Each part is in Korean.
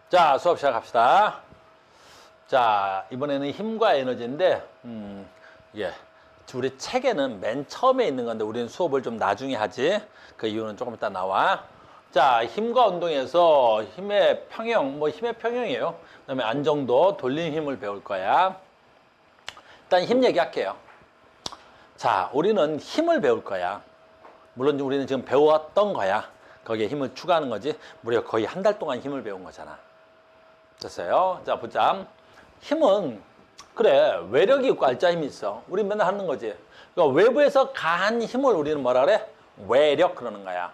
자, 수업 시작합시다. 자, 이번에는 힘과 에너지인데, 예. 우리 책에는 맨 처음에 있는 건데, 우리는 수업을 좀 나중에 하지. 그 이유는 조금 이따 나와. 자, 힘과 운동에서 힘의 평형, 힘의 평형이에요. 그 다음에 안정도, 돌림 힘을 배울 거야. 일단 힘 얘기할게요. 자, 우리는 힘을 배울 거야. 물론 우리는 지금 배웠던 거야. 거기에 힘을 추가하는 거지. 무려 거의 한 달 동안 힘을 배운 거잖아. 됐어요? 자, 보자. 힘은, 그래, 외력이 있고 알짜 힘이 있어. 우리 맨날 하는 거지. 그러니까 외부에서 가한 힘을 우리는 뭐라 그래? 외력 그러는 거야.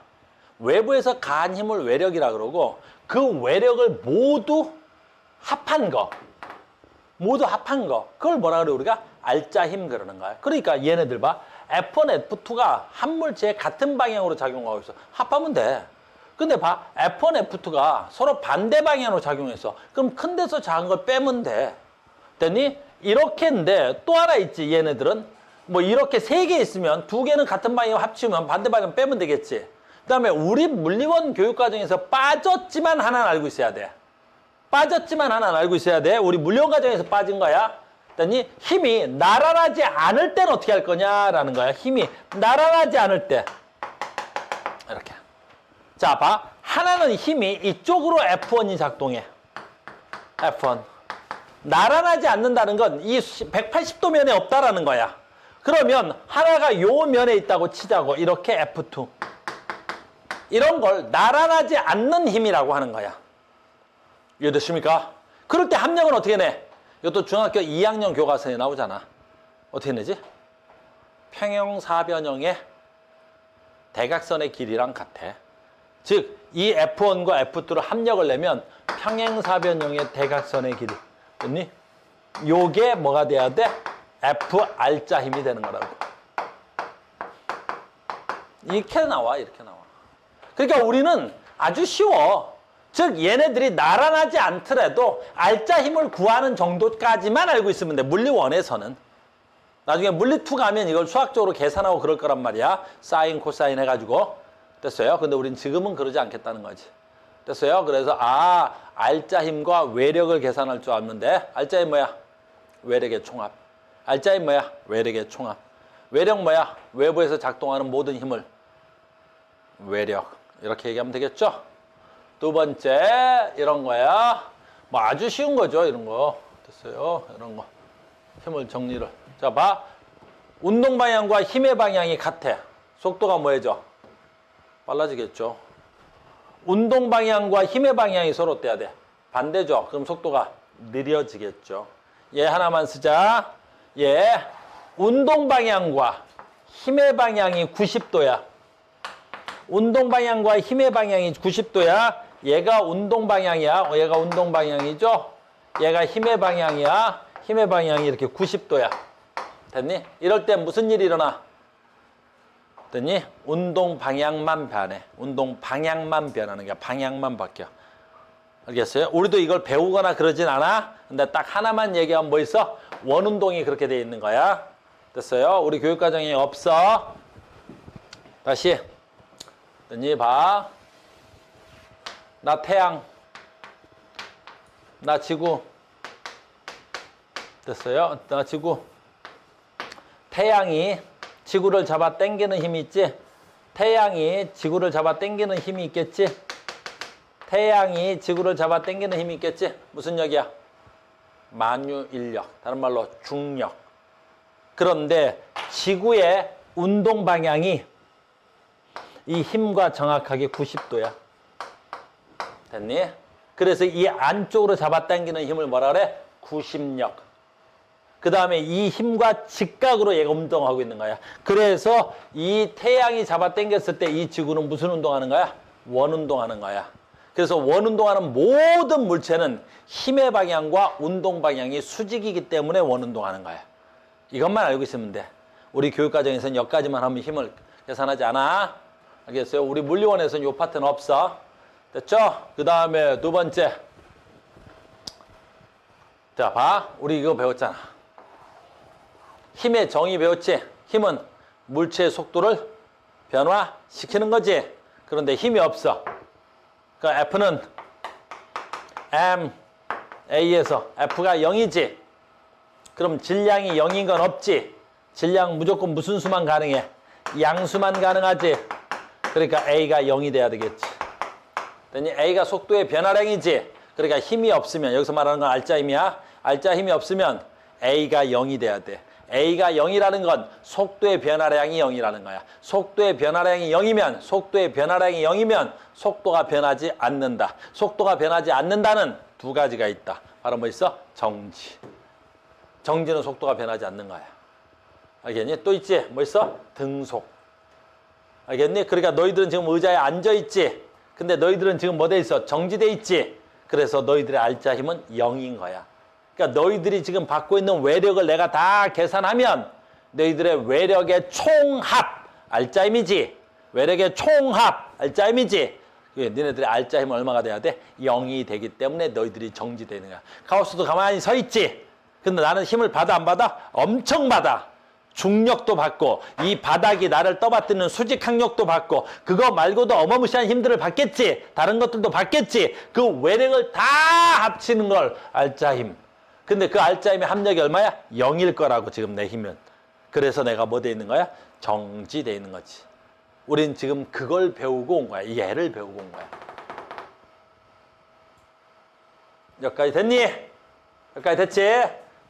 외부에서 가한 힘을 외력이라 그러고, 그 외력을 모두 합한 거. 모두 합한 거. 그걸 뭐라 그래? 우리가 알짜 힘 그러는 거야. 그러니까 얘네들 봐. F1, F2가 한 물체에 같은 방향으로 작용하고 있어. 합하면 돼. 근데 봐. F1, F2가 서로 반대 방향으로 작용했어. 그럼 큰 데서 작은 걸 빼면 돼. 됐니? 이렇게인데 또 하나 있지. 얘네들은 이렇게 세 개 있으면 두 개는 같은 방향으로 합치면 반대 방향 빼면 되겠지. 그 다음에 우리 물리원 교육과정에서 빠졌지만 하나는 알고 있어야 돼. 빠졌지만 하나는 알고 있어야 돼. 우리 물리원 과정에서 빠진 거야. 됐니? 힘이 나란하지 않을 때는 어떻게 할 거냐라는 거야. 힘이 나란하지 않을 때. 이렇게. 자, 봐. 하나는 힘이 이쪽으로 F1이 작동해. F1. 나란하지 않는다는 건 이 180도 면에 없다라는 거야. 그러면 하나가 요 면에 있다고 치자고. 이렇게 F2. 이런 걸 나란하지 않는 힘이라고 하는 거야. 이해됐습니까? 그럴 때 합력은 어떻게 내? 이것도 중학교 2학년 교과서에 나오잖아. 어떻게 내지? 평형사변형의 대각선의 길이랑 같아. 즉, 이 F1과 F2로 합력을 내면 평행사변형의 대각선의 길이. 됐니? 요게 뭐가 돼야 돼? Fr자 힘이 되는 거라고. 이렇게 나와, 이렇게 나와. 그러니까 우리는 아주 쉬워. 즉, 얘네들이 나란하지 않더라도 알짜 힘을 구하는 정도까지만 알고 있으면 돼. 물리1에서는. 나중에 물리2 가면 이걸 수학적으로 계산하고 그럴 거란 말이야. 사인, 코사인 해가지고. 됐어요? 근데 우린 지금은 그러지 않겠다는 거지. 됐어요? 그래서 알짜 힘과 외력을 계산할 줄 알는데 알짜 힘 뭐야? 외력의 총합. 알짜 힘 뭐야? 외력의 총합. 외력 뭐야? 외부에서 작동하는 모든 힘을. 외력. 이렇게 얘기하면 되겠죠? 두 번째, 이런 거야. 아주 쉬운 거죠, 이런 거. 됐어요? 이런 거. 힘을 정리를. 자, 봐. 운동 방향과 힘의 방향이 같아. 속도가 뭐해져? 빨라지겠죠. 운동 방향과 힘의 방향이 서로 어때야 돼? 반대죠. 그럼 속도가 느려지겠죠. 얘 하나만 쓰자. 얘 운동 방향과 힘의 방향이 90도야. 운동 방향과 힘의 방향이 90도야. 얘가 운동 방향이야. 얘가 운동 방향이죠. 얘가 힘의 방향이야. 힘의 방향이 이렇게 90도야. 됐니? 이럴 때 무슨 일이 일어나? 됐니? 운동 방향만 변해. 운동 방향만 변하는 거야. 방향만 바뀌어. 알겠어요? 우리도 이걸 배우거나 그러진 않아. 근데 딱 하나만 얘기하면 뭐 있어? 원운동이 그렇게 돼 있는 거야. 됐어요? 우리 교육과정에 없어. 다시. 됐니? 봐. 나 태양. 나 지구. 됐어요? 나 지구. 태양이 지구를 잡아 당기는 힘이 있지? 태양이 지구를 잡아 당기는 힘이 있겠지? 태양이 지구를 잡아 당기는 힘이 있겠지? 무슨力이야? 만유인력. 다른 말로 중력. 그런데 지구의 운동 방향이 이 힘과 정확하게 90도야. 됐니? 그래서 이 안쪽으로 잡아 당기는 힘을 뭐라 그래? 구심력. 그 다음에 이 힘과 직각으로 얘가 운동하고 있는 거야. 그래서 이 태양이 잡아 당겼을 때 이 지구는 무슨 운동하는 거야? 원운동하는 거야. 그래서 원운동하는 모든 물체는 힘의 방향과 운동 방향이 수직이기 때문에 원운동하는 거야. 이것만 알고 있으면 돼. 우리 교육과정에서는 여기까지만 하면 힘을 계산하지 않아. 알겠어요? 우리 물리원에서는 이 파트는 없어. 됐죠? 그 다음에 두 번째. 자, 봐. 우리 이거 배웠잖아. 힘의 정의 배웠지? 힘은 물체의 속도를 변화시키는 거지. 그런데 힘이 없어. 그러니까 F는 M, A에서 F가 0이지. 그럼 질량이 0인 건 없지. 질량 무조건 무슨 수만 가능해? 양수만 가능하지. 그러니까 A가 0이 돼야 되겠지. A가 속도의 변화량이지. 그러니까 힘이 없으면, 여기서 말하는 건 알짜 힘이야. 알짜 힘이 없으면 A가 0이 돼야 돼. A가 0이라는 건 속도의 변화량이 0이라는 거야. 속도의 변화량이 0이면, 속도가 변하지 않는다. 속도가 변하지 않는다는 두 가지가 있다. 바로 뭐 있어? 정지. 정지는 속도가 변하지 않는 거야. 알겠니? 또 있지? 뭐 있어? 등속. 알겠니? 그러니까 너희들은 지금 의자에 앉아 있지. 근데 너희들은 지금 뭐 돼 있어? 정지돼 있지. 그래서 너희들의 알짜 힘은 0인 거야. 그러니까 너희들이 지금 받고 있는 외력을 내가 다 계산하면 너희들의 외력의 총합 알짜 힘이지. 외력의 총합 알짜 힘이지. 너희들의 알짜 힘은 얼마가 돼야 돼? 0이 되기 때문에 너희들이 정지되는 거야. 카오스도 가만히 서 있지. 근데 나는 힘을 받아 안 받아? 엄청 받아. 중력도 받고 이 바닥이 나를 떠받드는 수직 항력도 받고 그거 말고도 어마무시한 힘들을 받겠지. 다른 것들도 받겠지. 그 외력을 다 합치는 걸 알짜 힘. 근데 그 알짜 힘의 합력이 얼마야? 0일 거라고 지금 내 힘은. 그래서 내가 뭐 돼 있는 거야? 정지돼 있는 거지. 우린 지금 그걸 배우고 온 거야. 얘를 배우고 온 거야. 여기까지 됐니? 여기까지 됐지?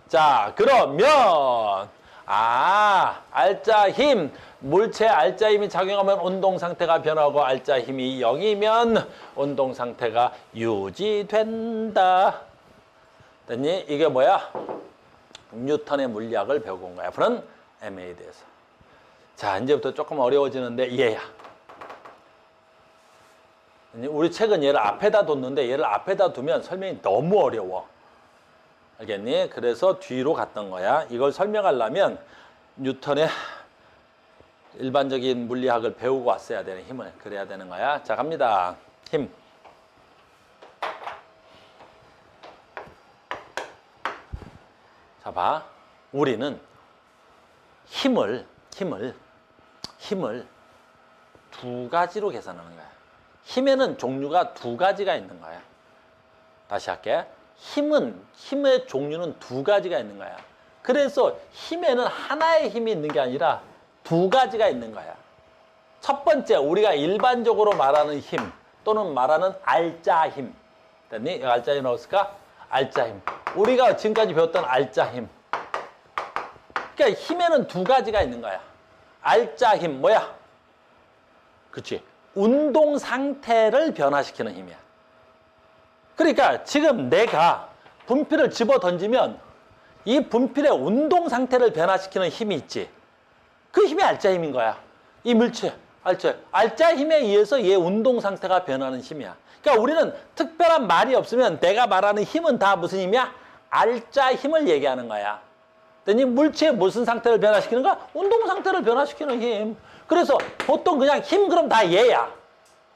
자, 그러면 알짜 힘, 물체 알짜 힘이 작용하면 운동 상태가 변하고 알짜 힘이 0이면 운동 상태가 유지된다. 됐니? 이게 뭐야? 뉴턴의 물리학을 배우고 온 거야. F는 ma에 대해서. 자, 이제부터 조금 어려워지는데 얘야. 우리 책은 얘를 앞에다 뒀는데 얘를 앞에다 두면 설명이 너무 어려워. 알겠니? 그래서 뒤로 갔던 거야. 이걸 설명하려면 뉴턴의 일반적인 물리학을 배우고 왔어야 되는 힘을 그래야 되는 거야. 자, 갑니다. 힘. 자, 봐. 우리는 힘을 두 가지로 계산하는 거야. 힘에는 종류가 두 가지가 있는 거야. 다시 할게. 힘의 종류는 두 가지가 있는 거야. 그래서 힘에는 하나의 힘이 있는 게 아니라 두 가지가 있는 거야. 첫 번째, 우리가 일반적으로 말하는 힘 또는 말하는 알짜 힘. 됐니? 알짜 힘 나왔을까? 알짜 힘. 우리가 지금까지 배웠던 알짜 힘. 그러니까 힘에는 두 가지가 있는 거야. 알짜 힘 뭐야? 그렇지. 운동 상태를 변화시키는 힘이야. 그러니까 지금 내가 분필을 집어 던지면 이 분필의 운동 상태를 변화시키는 힘이 있지. 그 힘이 알짜 힘인 거야. 이 물체, 알짜 힘에 의해서 얘 운동 상태가 변하는 힘이야. 그러니까 우리는 특별한 말이 없으면 내가 말하는 힘은 다 무슨 힘이야? 알짜 힘을 얘기하는 거야. 이 물체의 무슨 상태를 변화시키는 거야? 운동 상태를 변화시키는 힘. 그래서 보통 그냥 힘 그럼 다 얘야.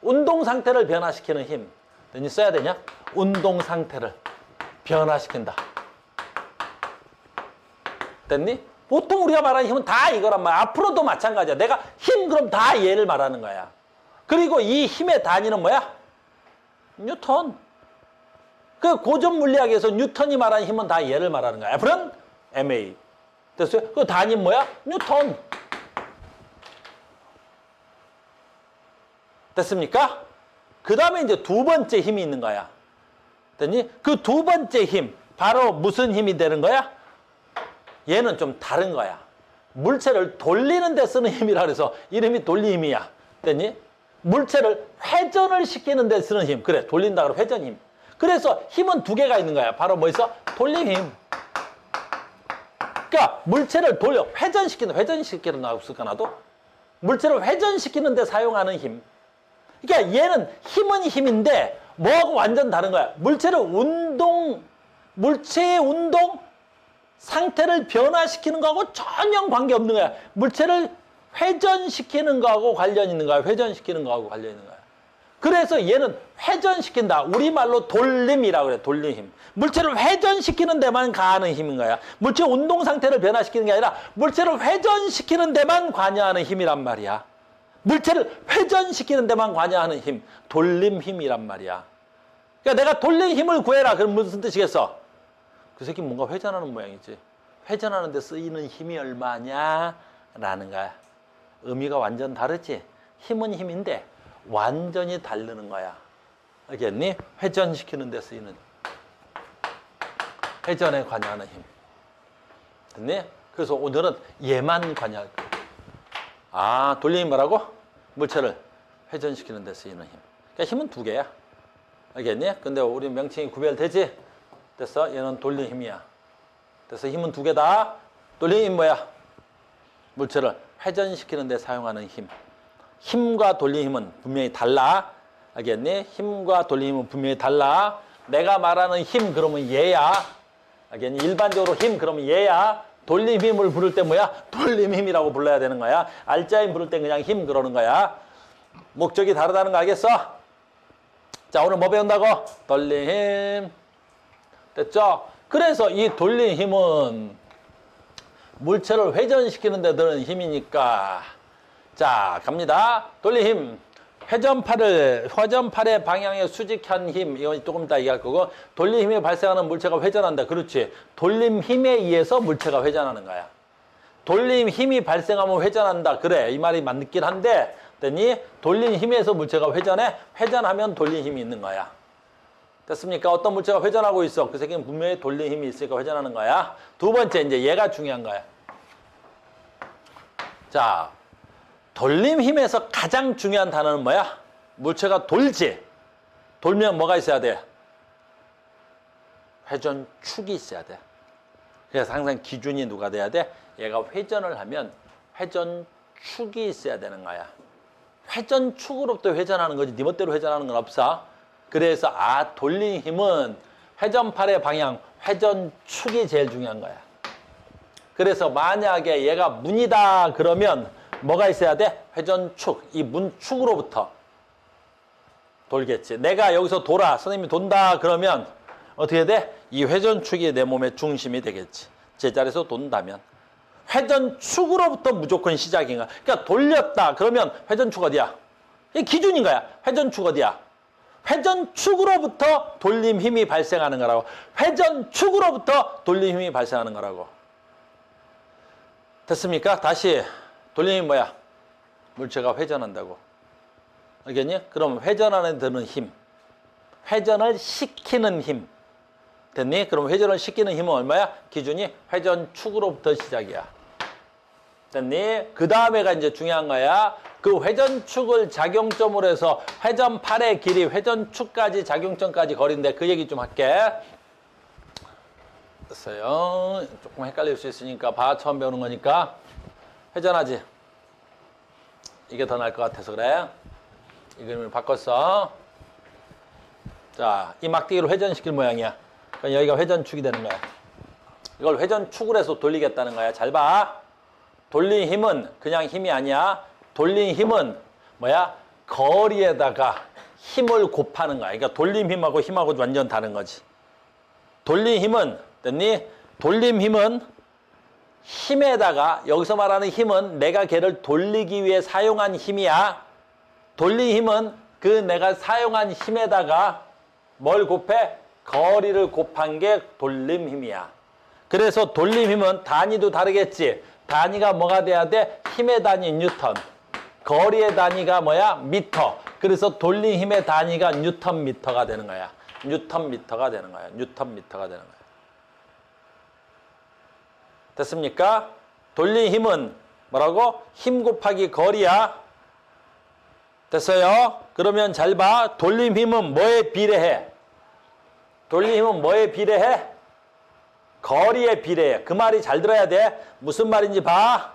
운동 상태를 변화시키는 힘. 됐니? 써야 되냐? 운동 상태를 변화시킨다. 됐니? 보통 우리가 말하는 힘은 다 이거란 말이야. 앞으로도 마찬가지야. 내가 힘 그럼 다 얘를 말하는 거야. 그리고 이 힘의 단위는 뭐야? 뉴턴. 그 고전 물리학에서 뉴턴이 말하는 힘은 다 얘를 말하는 거야. F는 ma. 됐어요? 그 단위 뭐야? 뉴턴. 됐습니까? 그 다음에 이제 두 번째 힘이 있는 거야. 됐니? 그 두 번째 힘, 바로 무슨 힘이 되는 거야? 얘는 좀 다른 거야. 물체를 돌리는 데 쓰는 힘이라 그래서 이름이 돌림이야. 됐니? 물체를 회전을 시키는 데 쓰는 힘. 그래, 돌린다 그러면 회전 힘. 그래서 힘은 두 개가 있는 거야. 바로 뭐 있어? 돌림 힘. 그러니까 물체를 돌려, 회전시키는 거 없을까 나도? 물체를 회전시키는 데 사용하는 힘. 그러니까 얘는 힘은 힘인데 뭐하고 완전 다른 거야. 물체의 운동 상태를 변화시키는 거하고 전혀 관계없는 거야. 물체를 회전시키는 거하고 관련 있는 거야. 회전시키는 거하고 관련 있는 거야. 그래서 얘는 회전시킨다. 우리말로 돌림이라고 그래. 돌림 힘. 물체를 회전시키는 데만 가하는 힘인 거야. 물체 운동 상태를 변화시키는 게 아니라 물체를 회전시키는 데만 관여하는 힘이란 말이야. 물체를 회전시키는 데만 관여하는 힘, 돌림 힘이란 말이야. 그러니까 내가 돌린 힘을 구해라. 그럼 무슨 뜻이겠어? 그 새끼 뭔가 회전하는 모양이지. 회전하는 데 쓰이는 힘이 얼마냐? 라는 거야. 의미가 완전 다르지? 힘은 힘인데 완전히 다르는 거야. 알겠니? 회전시키는 데 쓰이는 회전에 관여하는 힘. 됐니? 그래서 오늘은 얘만 관여할 거야. 아, 돌린 힘 뭐라고? 물체를 회전시키는 데 쓰이는 힘. 그러니까 힘은 두 개야. 알겠니? 근데 우리 명칭이 구별되지? 됐어? 얘는 돌린 힘이야. 그래서 힘은 두 개다. 돌린 힘 뭐야? 물체를 회전시키는 데 사용하는 힘. 힘과 돌린 힘은 분명히 달라. 알겠니? 힘과 돌린 힘은 분명히 달라. 내가 말하는 힘 그러면 얘야. 알겠니? 일반적으로 힘 그러면 얘야. 돌림 힘을 부를 때 뭐야? 돌림 힘이라고 불러야 되는 거야. 알짜힘 부를 때 그냥 힘 그러는 거야. 목적이 다르다는 거 알겠어? 자, 오늘 뭐 배운다고? 돌림 힘. 됐죠? 그래서 이 돌림 힘은 물체를 회전시키는 데 드는 힘이니까. 자, 갑니다. 돌림 힘. 회전팔의 방향에 수직한 힘. 이건 조금 이따 얘기할 거고. 돌림 힘이 발생하는 물체가 회전한다. 그렇지. 돌림 힘에 의해서 물체가 회전하는 거야. 돌림 힘이 발생하면 회전한다. 그래. 이 말이 맞긴 한데, 됐니? 돌림 힘에서 물체가 회전해. 회전하면 돌림 힘이 있는 거야. 됐습니까? 어떤 물체가 회전하고 있어. 그 새끼는 분명히 돌림 힘이 있으니까 회전하는 거야. 두 번째, 이제 얘가 중요한 거야. 자, 돌림 힘에서 가장 중요한 단어는 뭐야? 물체가 돌지. 돌면 뭐가 있어야 돼? 회전축이 있어야 돼. 그래서 항상 기준이 누가 돼야 돼? 얘가 회전을 하면 회전축이 있어야 되는 거야. 회전축으로부터 회전하는 거지. 네 멋대로 회전하는 건 없어. 그래서 돌린 힘은 회전팔의 방향, 회전축이 제일 중요한 거야. 그래서 만약에 얘가 문이다 그러면 뭐가 있어야 돼? 회전축. 이 문축으로부터 돌겠지. 내가 여기서 돌아. 선생님이 돈다 그러면 어떻게 돼? 이 회전축이 내 몸의 중심이 되겠지. 제자리에서 돈다면. 회전축으로부터 무조건 시작인 거야. 그러니까 돌렸다 그러면 회전축 어디야? 이게 기준인 거야. 회전축 어디야? 회전축으로부터 돌림 힘이 발생하는 거라고. 회전축으로부터 돌림 힘이 발생하는 거라고. 됐습니까? 다시. 돌림 힘이 뭐야? 물체가 회전한다고. 알겠니? 그럼 회전하는 데 드는 힘. 회전을 시키는 힘. 됐니? 그럼 회전을 시키는 힘은 얼마야? 기준이 회전축으로부터 시작이야. 됐니? 그 다음에가 이제 중요한 거야. 그 회전축을 작용점으로 해서 회전팔의 길이 회전축까지 작용점까지 거리인데 그 얘기 좀 할게. 됐어요. 조금 헷갈릴 수 있으니까 봐. 처음 배우는 거니까. 회전하지. 이게 더 나을 것 같아서 그래. 이 그림을 바꿨어. 자, 이 막대기를 회전시킬 모양이야. 그러니까 여기가 회전축이 되는 거야. 이걸 회전축을 해서 돌리겠다는 거야. 잘 봐. 돌린 힘은 그냥 힘이 아니야. 돌린 힘은 뭐야? 거리에다가 힘을 곱하는 거야. 그러니까 돌림 힘하고 힘하고 완전 다른 거지. 돌린 힘은, 됐니? 돌림 힘은 힘에다가, 여기서 말하는 힘은 내가 걔를 돌리기 위해 사용한 힘이야. 돌린 힘은 그 내가 사용한 힘에다가 뭘 곱해? 거리를 곱한 게 돌림 힘이야. 그래서 돌림 힘은 단위도 다르겠지. 단위가 뭐가 돼야 돼? 힘의 단위 뉴턴. 거리의 단위가 뭐야? 미터. 그래서 돌림 힘의 단위가 뉴턴 미터가 되는 거야. 뉴턴 미터가 되는 거야. 뉴턴 미터가 되는 거야. 됐습니까? 돌린 힘은 뭐라고? 힘 곱하기 거리야. 됐어요? 그러면 잘 봐. 돌림 힘은 뭐에 비례해? 돌림 힘은 뭐에 비례해? 거리에 비례해. 그 말이 잘 들어야 돼. 무슨 말인지 봐.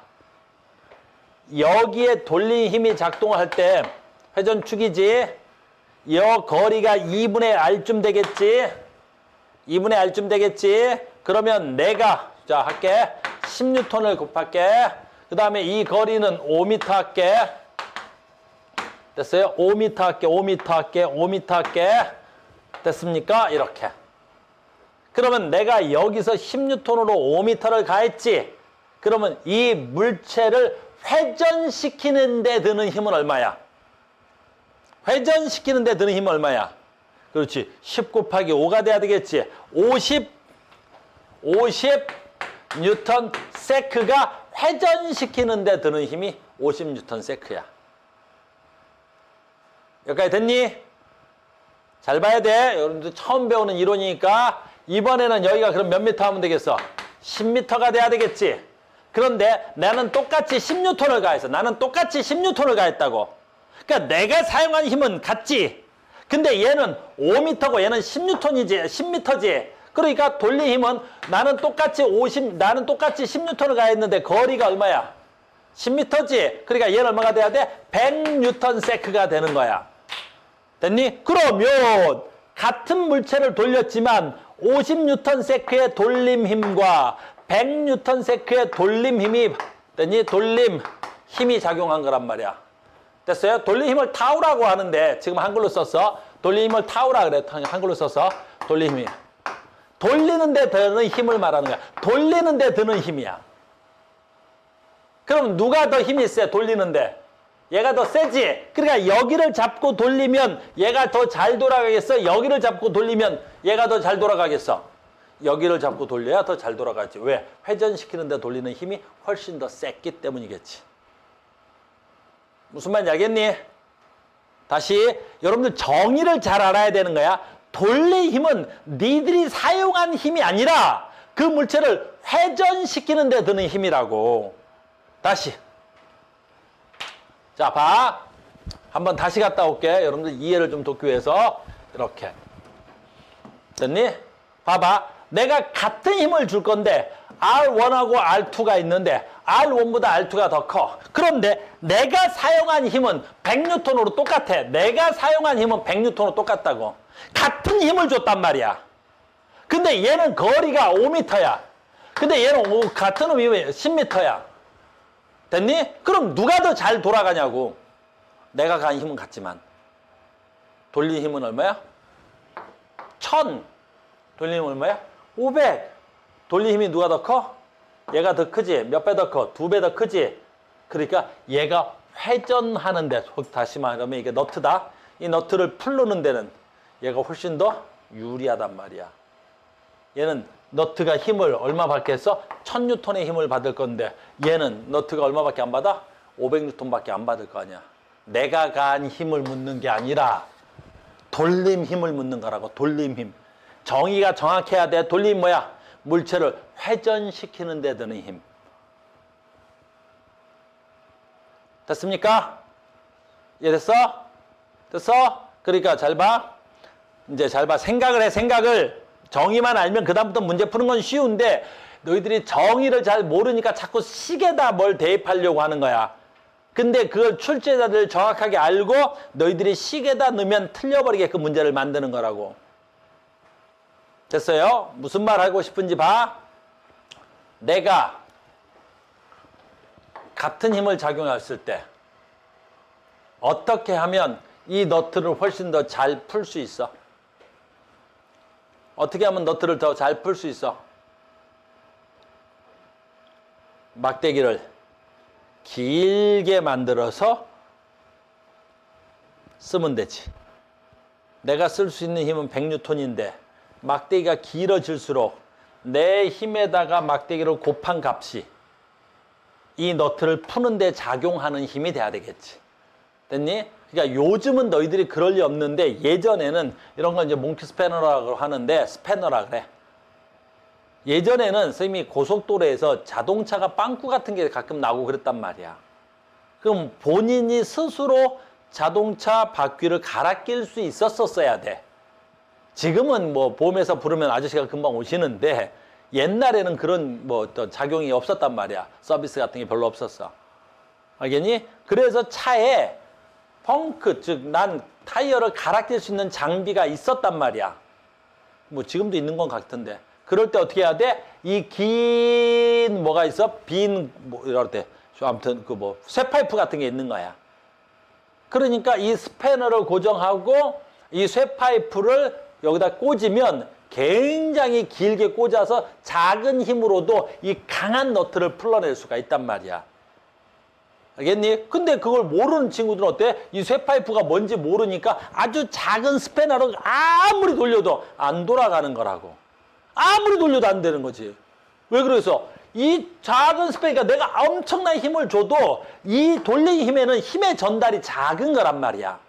여기에 돌림 힘이 작동할 때 회전축이지. 이 거리가 2분의 R쯤 되겠지. 2분의 R쯤 되겠지. 그러면 내가 자 할게. 10N을 곱할게. 그 다음에 이 거리는 5m 할게. 됐어요? 5m 할게. 5m 할게. 5m 할게. 됐습니까? 이렇게. 그러면 내가 여기서 10N으로 5m를 가했지. 그러면 이 물체를 회전시키는 데 드는 힘은 얼마야? 회전시키는 데 드는 힘은 얼마야? 그렇지. 10 곱하기 5가 돼야 되겠지. 50 뉴턴 세크가 회전시키는 데 드는 힘이 50 뉴턴 세크야. 여기까지 됐니? 잘 봐야 돼. 여러분들 처음 배우는 이론이니까 이번에는 여기가 그럼 몇 미터 하면 되겠어? 10미터가 돼야 되겠지. 그런데 나는 똑같이 10뉴턴을 가했어. 나는 똑같이 10뉴턴을 가했다고. 그러니까 내가 사용한 힘은 같지. 근데 얘는 5미터고 얘는 10뉴턴이지, 10미터지. 그러니까 돌린 힘은 나는 똑같이 10뉴턴을 가했는데 거리가 얼마야? 10미터지. 그러니까 얘는 얼마가 돼야 돼? 100뉴턴 세크가 되는 거야. 됐니? 그러면 같은 물체를 돌렸지만 50뉴턴 세크의 돌림 힘과 100뉴턴 세크의 돌림 힘이 됐니? 돌림 힘이 작용한 거란 말이야. 됐어요? 돌림 힘을 타우라고 하는데 지금 한글로 썼어. 돌림 힘을 타우라 그래. 한글로 써서 돌림 힘이. 돌리는 데 드는 힘을 말하는 거야. 돌리는 데 드는 힘이야. 그럼 누가 더 힘이 세? 돌리는데. 얘가 더 세지? 그러니까 여기를 잡고 돌리면 얘가 더 잘 돌아가겠어? 여기를 잡고 돌리면 얘가 더 잘 돌아가겠어? 여기를 잡고 돌려야 더 잘 돌아가지. 왜? 회전시키는 데 돌리는 힘이 훨씬 더 셌기 때문이겠지. 무슨 말인지 알겠니? 다시 여러분들 정의를 잘 알아야 되는 거야. 돌릴 힘은 니들이 사용한 힘이 아니라 그 물체를 회전시키는 데 드는 힘이라고. 다시. 자, 봐. 한번 다시 갔다 올게. 여러분들 이해를 좀 돕기 위해서. 이렇게. 됐니? 봐봐. 내가 같은 힘을 줄 건데 R1하고 R2가 있는데 R1보다 R2가 더 커. 그런데 내가 사용한 힘은 100뉴턴으로 똑같아. 내가 사용한 힘은 100뉴턴으로 똑같다고. 같은 힘을 줬단 말이야. 근데 얘는 거리가 5m야. 근데 얘는 같은 힘이 10m야. 됐니? 그럼 누가 더 잘 돌아가냐고. 내가 간 힘은 같지만 돌린 힘은 얼마야? 1000. 돌린 힘은 얼마야? 500. 돌린 힘이 누가 더 커? 얘가 더 크지? 몇 배 더 커? 2배 더 크지? 그러니까 얘가 회전하는데, 다시 말하면 이게 너트다. 이 너트를 풀르는 데는 얘가 훨씬 더 유리하단 말이야. 얘는 너트가 힘을 얼마 받게 했어? 1000뉴턴의 힘을 받을 건데 얘는 너트가 얼마밖에 안 받아? 500뉴턴밖에 안 받을 거 아니야. 내가 간 힘을 묻는 게 아니라 돌림 힘을 묻는 거라고. 돌림 힘. 정의가 정확해야 돼. 돌림 뭐야? 물체를 회전시키는 데 드는 힘. 됐습니까? 이해됐어? 됐어? 그러니까 잘 봐. 이제 잘 봐. 생각을 해. 생각을. 정의만 알면 그다음부터 문제 푸는 건 쉬운데 너희들이 정의를 잘 모르니까 자꾸 식에다 뭘 대입하려고 하는 거야. 근데 그걸 출제자들 정확하게 알고 너희들이 식에다 넣으면 틀려버리게끔 문제를 만드는 거라고. 됐어요? 무슨 말 하고 싶은지 봐. 내가 같은 힘을 작용했을 때 어떻게 하면 이 너트를 훨씬 더 잘 풀 수 있어? 어떻게 하면 너트를 더 잘 풀 수 있어? 막대기를 길게 만들어서 쓰면 되지. 내가 쓸 수 있는 힘은 100뉴턴인데 막대기가 길어질수록 내 힘에다가 막대기를 곱한 값이 이 너트를 푸는 데 작용하는 힘이 돼야 되겠지. 됐니? 그러니까 요즘은 너희들이 그럴 리 없는데 예전에는 이런 걸 이제 몽키 스패너라고 하는데 스패너라 그래. 예전에는 선생님이 고속도로에서 자동차가 빵꾸 같은 게 가끔 나고 그랬단 말이야. 그럼 본인이 스스로 자동차 바퀴를 갈아 낄 수 있었어야 돼. 지금은 뭐 보험에서 부르면 아저씨가 금방 오시는데 옛날에는 그런 뭐 어떤 작용이 없었단 말이야. 서비스 같은 게 별로 없었어. 알겠니? 그래서 차에 펑크, 즉 난 타이어를 갈아 낄 수 있는 장비가 있었단 말이야. 뭐 지금도 있는 건 같은데. 그럴 때 어떻게 해야 돼? 이 긴 뭐가 있어? 빈 뭐 이럴 때 아무튼 그 뭐 쇠파이프 같은 게 있는 거야. 그러니까 이 스패너를 고정하고 이 쇠파이프를 여기다 꽂으면 굉장히 길게 꽂아서 작은 힘으로도 이 강한 너트를 풀어낼 수가 있단 말이야. 알겠니? 근데 그걸 모르는 친구들은 어때? 이 쇠파이프가 뭔지 모르니까 아주 작은 스패너로 아무리 돌려도 안 돌아가는 거라고. 아무리 돌려도 안 되는 거지. 왜 그래서? 이 작은 스패너가 내가 엄청난 힘을 줘도 이 돌리는 힘에는 힘의 전달이 작은 거란 말이야.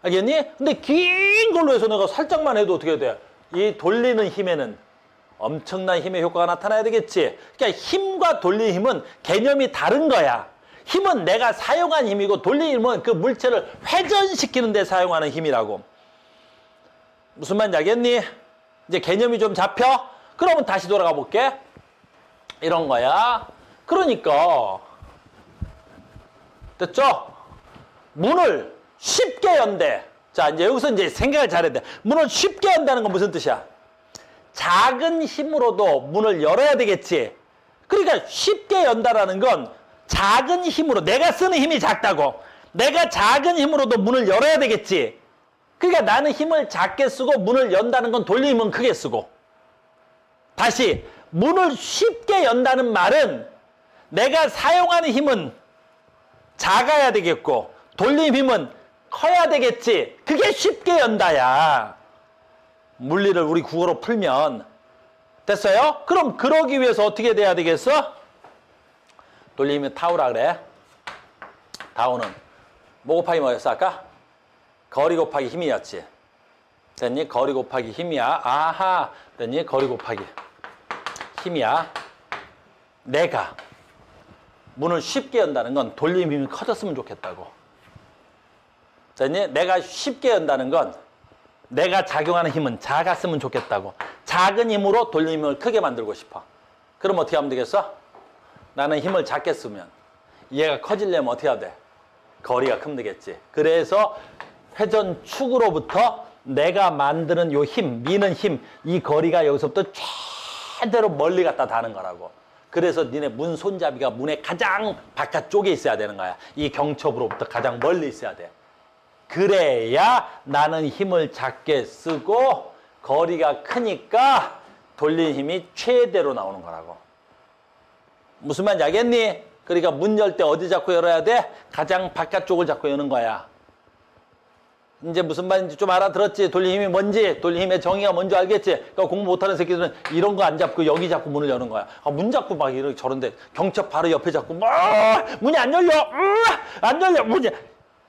알겠니? 근데 긴 걸로 해서 내가 살짝만 해도 어떻게 돼? 이 돌리는 힘에는 엄청난 힘의 효과가 나타나야 되겠지. 그러니까 힘과 돌리는 힘은 개념이 다른 거야. 힘은 내가 사용한 힘이고 돌리는 힘은 그 물체를 회전시키는 데 사용하는 힘이라고. 무슨 말인지 알겠니? 이제 개념이 좀 잡혀? 그러면 다시 돌아가 볼게. 이런 거야. 그러니까 됐죠? 문을 쉽게 연대. 자, 이제 여기서 이제 생각을 잘해야 돼. 문을 쉽게 연다는 건 무슨 뜻이야? 작은 힘으로도 문을 열어야 되겠지. 그러니까 쉽게 연다라는 건 작은 힘으로, 내가 쓰는 힘이 작다고. 내가 작은 힘으로도 문을 열어야 되겠지. 그러니까 나는 힘을 작게 쓰고 문을 연다는 건 돌리는 힘은 크게 쓰고. 다시 문을 쉽게 연다는 말은 내가 사용하는 힘은 작아야 되겠고 돌리는 힘은 커야 되겠지. 그게 쉽게 연다야. 물리를 우리 국어로 풀면 됐어요? 그럼 그러기 위해서 어떻게 돼야 되겠어? 돌리면 타우라 그래. 타우는 뭐 곱하기 뭐였어 아까? 거리 곱하기 힘이었지. 됐니? 거리 곱하기 힘이야. 아하. 됐니? 거리 곱하기 힘이야. 내가 문을 쉽게 연다는 건 돌리는 힘이 커졌으면 좋겠다고. 됐니? 내가 쉽게 연다는 건 내가 작용하는 힘은 작았으면 좋겠다고. 작은 힘으로 돌리는 힘을 크게 만들고 싶어. 그럼 어떻게 하면 되겠어? 나는 힘을 작게 쓰면 얘가 커지려면 어떻게 해야 돼? 거리가 크면 되겠지. 그래서 회전축으로부터 내가 만드는 요 힘, 미는 힘, 이 거리가 여기서부터 최대로 멀리 갖다 닿는 거라고. 그래서 니네 문 손잡이가 문의 가장 바깥쪽에 있어야 되는 거야. 이 경첩으로부터 가장 멀리 있어야 돼. 그래야 나는 힘을 작게 쓰고 거리가 크니까 돌리는 힘이 최대로 나오는 거라고. 무슨 말인지 알겠니? 그러니까 문 열 때 어디 잡고 열어야 돼? 가장 바깥쪽을 잡고 여는 거야. 이제 무슨 말인지 좀 알아들었지? 돌리는 힘이 뭔지, 돌리는 힘의 정의가 뭔지 알겠지? 그러니까 공부 못하는 새끼들은 이런 거 안 잡고 여기 잡고 문을 여는 거야. 아, 문 잡고 막 이렇게 저런데 경첩 바로 옆에 잡고 문이 안 열려! 안 열려! 문이!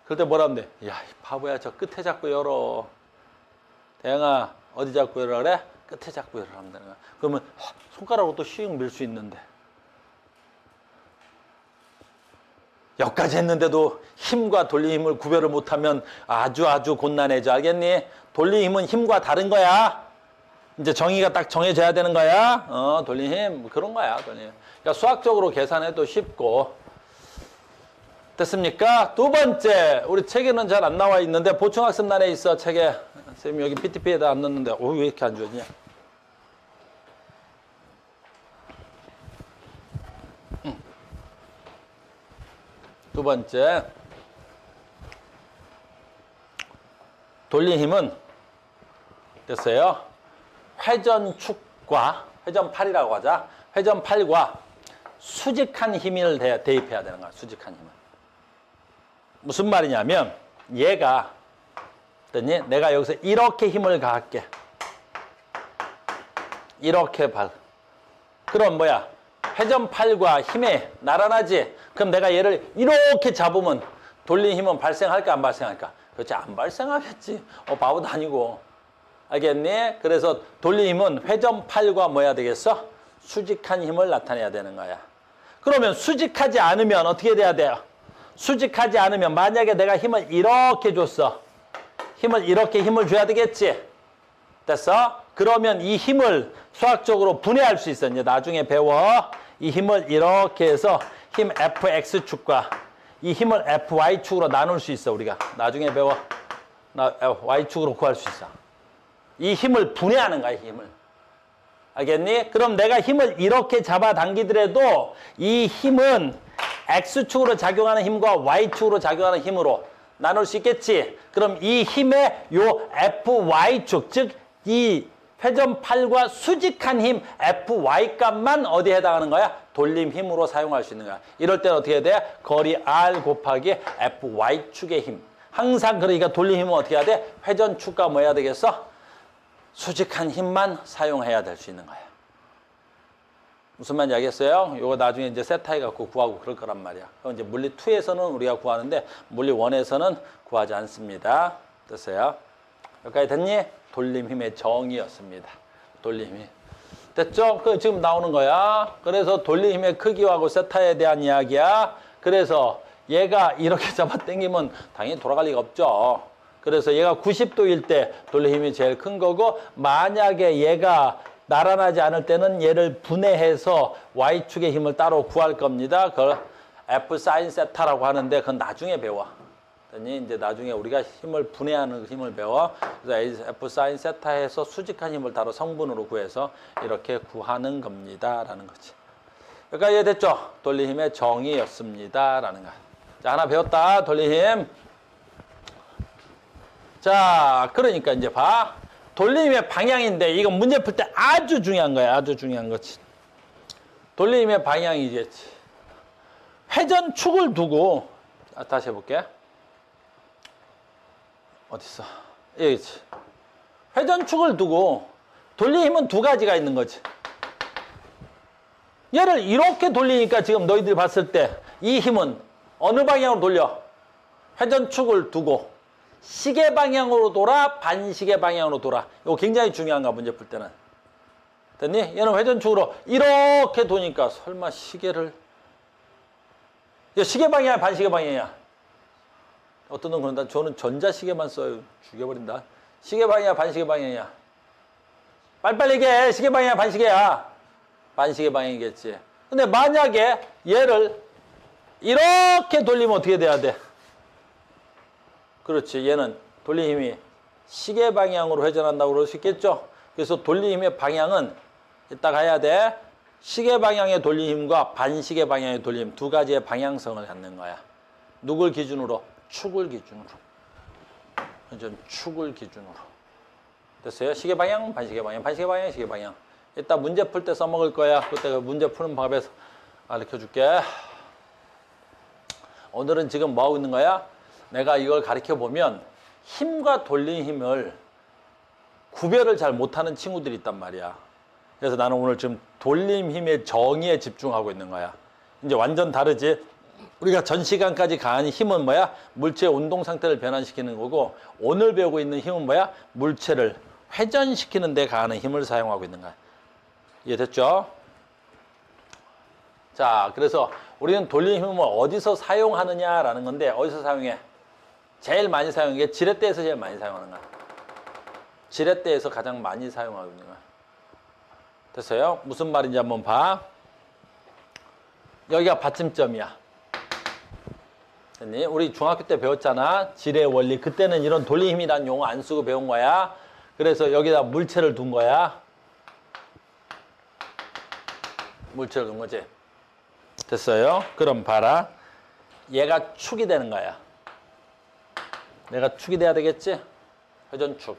그럴 때 뭐라 하면 돼? 야, 이 바보야, 저 끝에 잡고 열어. 대영아, 어디 잡고 열어 그래? 끝에 잡고 열어 하면 되는 거야. 그러면 손가락으로 또 슉 밀 수 있는데. 여기까지 했는데도 힘과 돌리는 힘을 구별을 못하면 아주 곤란해져. 알겠니? 돌리는 힘은 힘과 다른 거야. 이제 정의가 딱 정해져야 되는 거야. 돌리는 힘 그런 거야. 돌리는 힘. 그러니까 수학적으로 계산해도 쉽고. 됐습니까? 두 번째, 우리 책에는 잘 안 나와 있는데 보충학습란에 있어. 책에. 선생님 여기 PTP에다 안 넣었는데 왜 이렇게 안 좋냐? 두 번째, 돌리는 힘은 됐어요. 회전축과 회전팔이라고 하자. 회전팔과 수직한 힘을 대입해야 되는 거야. 수직한 힘을. 무슨 말이냐면 얘가 됐니? 내가 여기서 이렇게 힘을 가할게. 이렇게 발. 그럼 뭐야? 회전팔과 힘이 나란하지? 그럼 내가 얘를 이렇게 잡으면 돌리는 힘은 발생할까 안 발생할까? 그렇지, 안 발생하겠지. 바보도 아니고. 알겠니? 그래서 돌리는 힘은 회전팔과 뭐야 되겠어? 수직한 힘을 나타내야 되는 거야. 그러면 수직하지 않으면 어떻게 돼야 돼요? 수직하지 않으면 만약에 내가 힘을 이렇게 줬어. 힘을 줘야 되겠지? 됐어? 그러면 이 힘을 수학적으로 분해할 수 있어. 이제 나중에 배워. 이 힘을 이렇게 해서 힘 Fx축과 이 힘을 Fy축으로 나눌 수 있어. 우리가 나중에 배워. Y축으로 구할 수 있어. 이 힘을 분해하는 거야. 이 힘을. 알겠니? 그럼 내가 힘을 이렇게 잡아당기더라도 이 힘은 X축으로 작용하는 힘과 Y축으로 작용하는 힘으로 나눌 수 있겠지? 그럼 이 힘의 요 FY축, 즉 이 회전팔과 수직한 힘 Fy 값만 어디에 해당하는 거야? 돌림 힘으로 사용할 수 있는 거야. 이럴 때는 어떻게 해야 돼? 거리 R 곱하기 Fy축의 힘. 항상 그러니까 돌림 힘은 어떻게 해야 돼? 회전축과 뭐 해야 되겠어? 수직한 힘만 사용해야 될 수 있는 거야. 무슨 말인지 알겠어요? 이거 나중에 이제 세타해 갖고 구하고 그럴 거란 말이야. 그럼 이제 물리 2에서는 우리가 구하는데 물리 1에서는 구하지 않습니다. 됐어요? 여기까지 됐니? 돌림 힘의 정의였습니다. 돌림 힘. 됐죠? 그 지금 나오는 거야. 그래서 돌림 힘의 크기하고 세타에 대한 이야기야. 그래서 얘가 이렇게 잡아 당기면 당연히 돌아갈 리가 없죠. 그래서 얘가 90도일 때 돌림 힘이 제일 큰 거고, 만약에 얘가 나란하지 않을 때는 얘를 분해해서 Y축의 힘을 따로 구할 겁니다. 그걸 F 사인 세타라고 하는데 그건 나중에 배워. 이제 나중에 우리가 힘을 분해하는 힘을 배워. 그래서 F 사인 세타해서 수직한 힘을 따로 성분으로 구해서 이렇게 구하는 겁니다. 라는 거지. 여기까지 이해됐죠? 돌림 힘의 정의였습니다. 라는 거. 자, 하나 배웠다. 돌림 힘. 자, 그러니까 이제 봐. 돌림의 방향인데 이건 문제 풀 때 아주 중요한 거야. 아주 중요한 거지. 돌림의 방향이겠지. 회전축을 두고 다시 해볼게. 어딨어? 여기지. 회전축을 두고 돌림 힘은 두 가지가 있는 거지. 얘를 이렇게 돌리니까 지금 너희들이 봤을 때 이 힘은 어느 방향으로 돌려? 회전축을 두고 시계 방향으로 돌아, 반시계 방향으로 돌아. 이거 굉장히 중요한가, 문제 풀 때는. 됐니? 얘는 회전축으로 이렇게 도니까 설마 시계를. 이거 시계 방향이야, 반시계 방향이야? 어떤 놈 그런다. 저는 전자시계만 써요. 죽여버린다. 시계 방향이야, 반시계 방향이야? 빨리빨리 얘기해. 시계 방향이야, 반시계야? 반시계 방향이겠지. 근데 만약에 얘를 이렇게 돌리면 어떻게 돼야 돼? 그렇지. 얘는 돌림 힘이 시계 방향으로 회전한다고 그럴 수 있겠죠? 그래서 돌림 힘의 방향은 이따가 해야 돼. 시계 방향의 돌림 힘과 반시계 방향의 돌림 힘 두 가지의 방향성을 갖는 거야. 누굴 기준으로? 축을 기준으로. 회전 축을 기준으로. 됐어요? 시계 방향, 반시계 방향, 반시계 방향, 시계 방향. 이따 문제 풀 때 써먹을 거야. 그때 그 문제 푸는 방법에서 가르쳐 줄게. 오늘은 지금 뭐 하고 있는 거야? 내가 이걸 가르쳐 보면 힘과 돌림 힘을 구별을 잘 못하는 친구들이 있단 말이야. 그래서 나는 오늘 지금 돌림 힘의 정의에 집중하고 있는 거야. 이제 완전 다르지. 우리가 전 시간까지 가한 힘은 뭐야? 물체의 운동 상태를 변환시키는 거고, 오늘 배우고 있는 힘은 뭐야? 물체를 회전시키는 데 가하는 힘을 사용하고 있는 거야. 이해됐죠? 자, 그래서 우리는 돌림 힘을 어디서 사용하느냐라는 건데, 어디서 사용해? 제일 많이 사용하는 게 지렛대에서 제일 많이 사용하는 거야. 지렛대에서 가장 많이 사용하고 있는 거야. 됐어요? 무슨 말인지 한번 봐. 여기가 받침점이야. 됐니? 우리 중학교 때 배웠잖아. 지뢰 원리. 그때는 이런 돌림 힘이라는 용어 안 쓰고 배운 거야. 그래서 여기다 물체를 둔 거야. 물체를 둔 거지. 됐어요? 그럼 봐라. 얘가 축이 되는 거야. 내가 축이 돼야 되겠지? 회전축.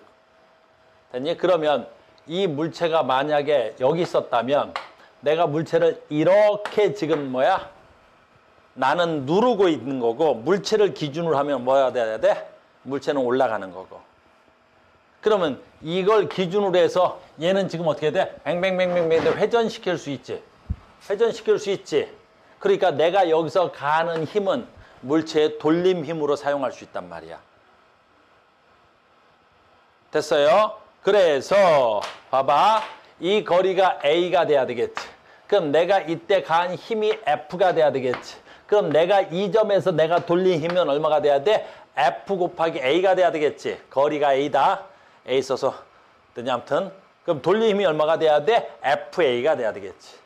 됐니? 그러면 이 물체가 만약에 여기 있었다면 내가 물체를 이렇게 지금 뭐야? 나는 누르고 있는 거고, 물체를 기준으로 하면 뭐야 돼야 돼? 물체는 올라가는 거고. 그러면 이걸 기준으로 해서 얘는 지금 어떻게 돼? 뱅뱅뱅뱅뱅 회전시킬 수 있지. 회전시킬 수 있지. 그러니까 내가 여기서 가하는 힘은 물체의 돌림 힘으로 사용할 수 있단 말이야. 됐어요? 그래서 봐봐. 이 거리가 A가 돼야 되겠지. 그럼 내가 이때 가한 힘이 F가 돼야 되겠지. 그럼 내가 이 점에서 내가 돌린 힘은 얼마가 돼야 돼? F 곱하기 A가 돼야 되겠지. 거리가 A다. A 써서 되냐 아무튼. 그럼 돌린 힘이 얼마가 돼야 돼? FA가 돼야 되겠지.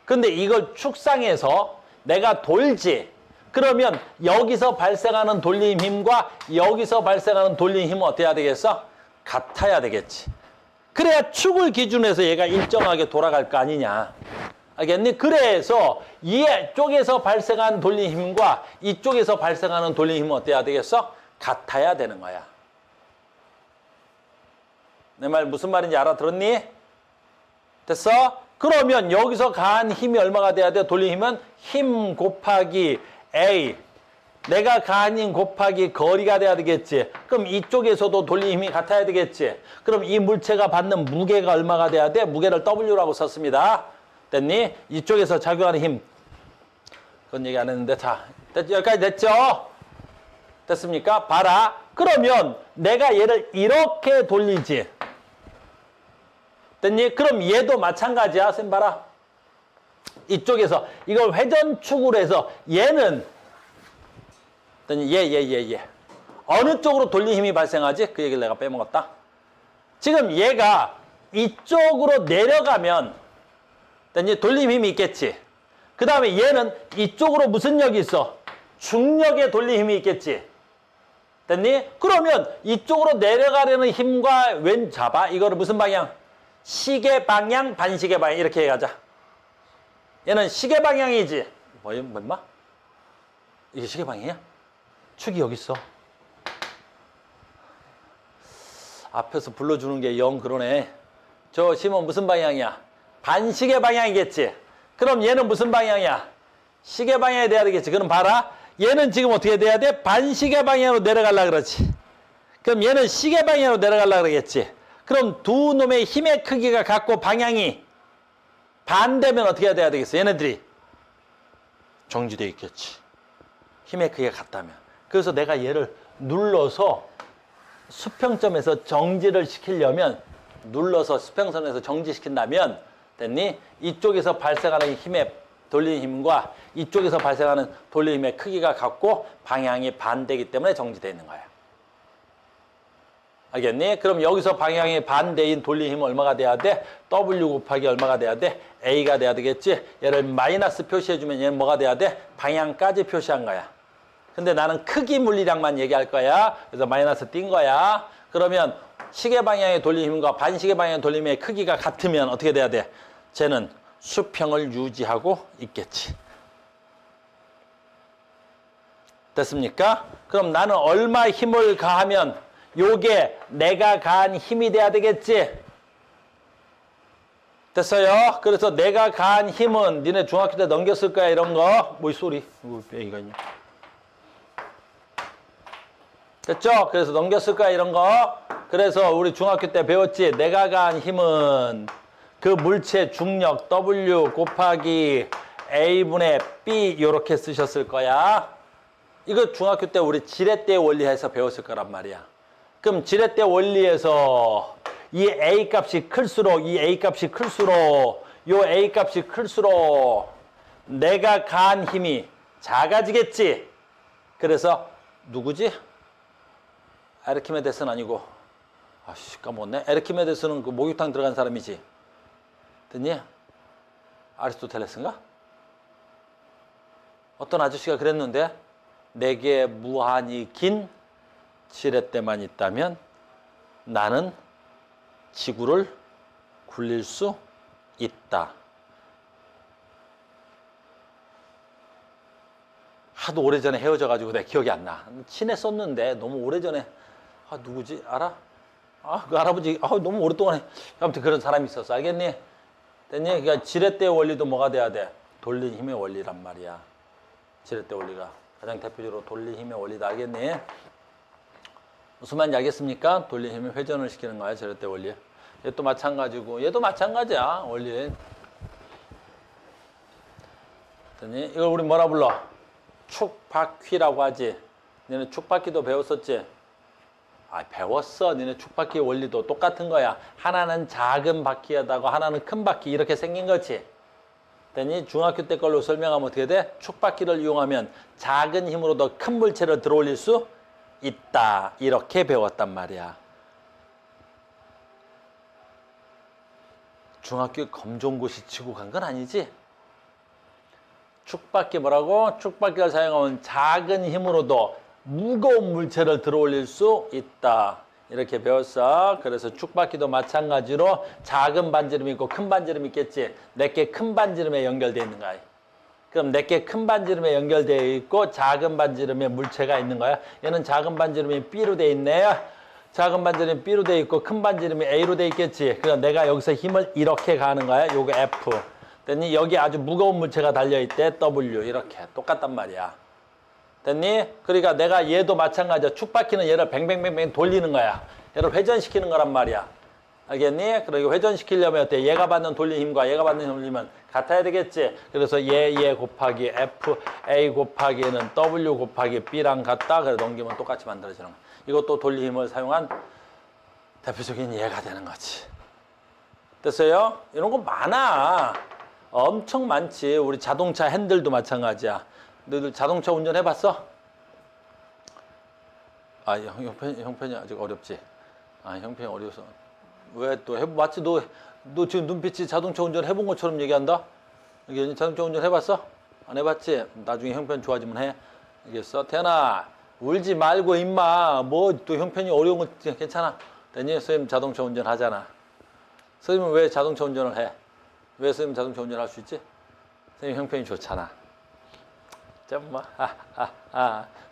근데 이걸 축상해서 내가 돌지. 그러면 여기서 발생하는 돌림 힘과 여기서 발생하는 돌림 힘은 어때야 되겠어? 같아야 되겠지. 그래야 축을 기준으로 해서 얘가 일정하게 돌아갈 거 아니냐. 알겠니? 그래서 이쪽에서 발생한 돌림 힘과 이쪽에서 발생하는 돌림 힘은 어때야 되겠어? 같아야 되는 거야. 내 말 무슨 말인지 알아들었니? 됐어? 그러면 여기서 가한 힘이 얼마가 돼야 돼? 돌린 힘은 힘 곱하기 A. 내가 가한 힘 곱하기 거리가 돼야 되겠지. 그럼 이쪽에서도 돌린 힘이 같아야 되겠지. 그럼 이 물체가 받는 무게가 얼마가 돼야 돼? 무게를 W라고 썼습니다. 됐니? 이쪽에서 작용하는 힘. 그건 얘기 안 했는데. 자, 여기까지 됐죠? 됐습니까? 봐라. 그러면 내가 얘를 이렇게 돌리지. 됐니? 그럼 얘도 마찬가지야. 쌤 봐라. 이쪽에서 이걸 회전축으로 해서 얘는 됐니? 얘. 어느 쪽으로 돌린 힘이 발생하지? 그 얘기를 내가 빼먹었다. 지금 얘가 이쪽으로 내려가면 됐니? 돌림 힘이 있겠지. 그 다음에 얘는 이쪽으로 무슨力이 있어? 중력의 돌림 힘이 있겠지. 됐니? 그러면 이쪽으로 내려가려는 힘과 잡아. 이거를 무슨 방향? 시계 방향, 반시계 방향 이렇게 해가자. 얘는 시계 방향이지. 뭐 임마? 이게 시계 방향이야? 축이 여기 있어. 앞에서 불러주는 게 영 그러네. 저 심은 무슨 방향이야? 반시계 방향이겠지. 그럼 얘는 무슨 방향이야? 시계 방향이 돼야 되겠지. 그럼 봐라. 얘는 지금 어떻게 돼야 돼? 반시계 방향으로 내려가려고 그러지. 그럼 얘는 시계 방향으로 내려가려고 그러겠지. 그럼 두 놈의 힘의 크기가 같고 방향이 반대면 어떻게 돼야 되겠어? 얘네들이 정지되어 있겠지. 힘의 크기가 같다면. 그래서 내가 얘를 눌러서 수평점에서 정지를 시키려면 눌러서 수평선에서 정지시킨다면 됐니? 이쪽에서 발생하는 힘의 돌리는 힘과 이쪽에서 발생하는 돌리는 힘의 크기가 같고 방향이 반대이기 때문에 정지되어 있는 거야. 알겠니? 그럼 여기서 방향이 반대인 돌리는 힘은 얼마가 돼야 돼? W 곱하기 얼마가 돼야 돼? A가 돼야 되겠지? 얘를 마이너스 표시해주면 얘는 뭐가 돼야 돼? 방향까지 표시한 거야. 근데 나는 크기 물리량만 얘기할 거야. 그래서 마이너스 띈 거야. 그러면 시계 방향의 돌리는 힘과 반시계 방향의 돌리는 힘의 크기가 같으면 어떻게 돼야 돼? 쟤는 수평을 유지하고 있겠지. 됐습니까? 그럼 나는 얼마 힘을 가하면 요게 내가 가한 힘이 돼야 되겠지. 됐어요? 그래서 내가 가한 힘은 니네 중학교 때 넘겼을 거야 이런 거. 뭐 이 소리? 이거 있냐? 됐죠? 그래서 넘겼을 거야 이런 거. 그래서 우리 중학교 때 배웠지. 내가 가한 힘은 그 물체 중력 W 곱하기 A분의 B 이렇게 쓰셨을 거야. 이거 중학교 때 우리 지렛대 원리에서 배웠을 거란 말이야. 그럼 지렛대 원리에서 이 A 값이 클수록 이 A 값이 클수록 요 A 값이 클수록 내가 가한 힘이 작아지겠지. 그래서 누구지? 아르키메데스는 아니고 아씨 까먹었네. 아르키메데스는 그 목욕탕 들어간 사람이지. 됐니? 아리스토텔레스인가? 어떤 아저씨가 그랬는데 내게 무한히 긴 지렛대만 있다면 나는 지구를 굴릴 수 있다. 하도 오래전에 헤어져가지고 내 기억이 안 나. 친했었는데 너무 오래전에 아 누구지? 알아? 아 그 할아버지 너무 오랫동안 아무튼 그런 사람이 있었어. 알겠니? 됐니? 그러니까 지렛대 원리도 뭐가 돼야 돼? 돌린 힘의 원리란 말이야. 지렛대 원리가 가장 대표적으로 돌린 힘의 원리다. 알겠니? 무슨 말인지 알겠습니까? 돌린 힘을 회전을 시키는 거야. 지렛대 원리. 얘도 마찬가지고 얘도 마찬가지야. 원리. 됐니? 이걸 우리 뭐라 불러? 축바퀴라고 하지. 너네 축바퀴도 배웠었지? 아, 배웠어. 너네 축바퀴 원리도 똑같은 거야. 하나는 작은 바퀴하다고 하나는 큰 바퀴 이렇게 생긴 거지. 됐니? 중학교 때 걸로 설명하면 어떻게 돼? 축바퀴를 이용하면 작은 힘으로 더 큰 물체를 들어올릴 수 있다. 이렇게 배웠단 말이야. 중학교 검정고시 치고 간 건 아니지? 축바퀴 뭐라고? 축바퀴를 사용하면 작은 힘으로도 무거운 물체를 들어올릴 수 있다. 이렇게 배웠어. 그래서 축바퀴도 마찬가지로 작은 반지름이 있고 큰 반지름이 있겠지. 내게 큰 반지름에 연결되어 있는 거야. 그럼 내게 큰 반지름에 연결되어 있고 작은 반지름에 물체가 있는 거야. 얘는 작은 반지름이 B로 되어 있네. 작은 반지름이 B로 돼 있고 큰 반지름이 A로 돼 있겠지. 그럼 내가 여기서 힘을 이렇게 가는 거야. 요거 F. 됐니? 여기 아주 무거운 물체가 달려있대. W. 이렇게. 똑같단 말이야. 됐니? 그러니까 내가 얘도 마찬가지야. 축바퀴는 얘를 뱅뱅뱅뱅 돌리는 거야. 얘를 회전시키는 거란 말이야. 알겠니? 그러니까 회전시키려면 어때? 얘가 받는 돌린 힘과 얘가 받는 돌림은 같아야 되겠지. 그래서 얘 곱하기 F, A 곱하기는 W 곱하기 B랑 같다. 그래 넘기면 똑같이 만들어지는 거야. 이것도 돌림 힘을 사용한 대표적인 예가 되는 거지. 됐어요? 이런 거 많아. 엄청 많지. 우리 자동차 핸들도 마찬가지야. 너희들 자동차 운전해봤어? 아, 형편이 아직 어렵지. 아, 형편이 어려워서. 왜 또 해봤지? 너 지금 눈빛이 자동차 운전 해본 것처럼 얘기한다? 이게 자동차 운전 해봤어? 안 해봤지? 나중에 형편 좋아지면 해. 알겠어? 태연아, 울지 말고 임마. 뭐 또 형편이 어려운 거 괜찮아. 됐니? 선생님 자동차 운전 하잖아. 선생님은 왜 자동차 운전을 해? 왜 선생님 자동차 운전을 할 수 있지? 선생님 형편이 좋잖아. 좀 뭐,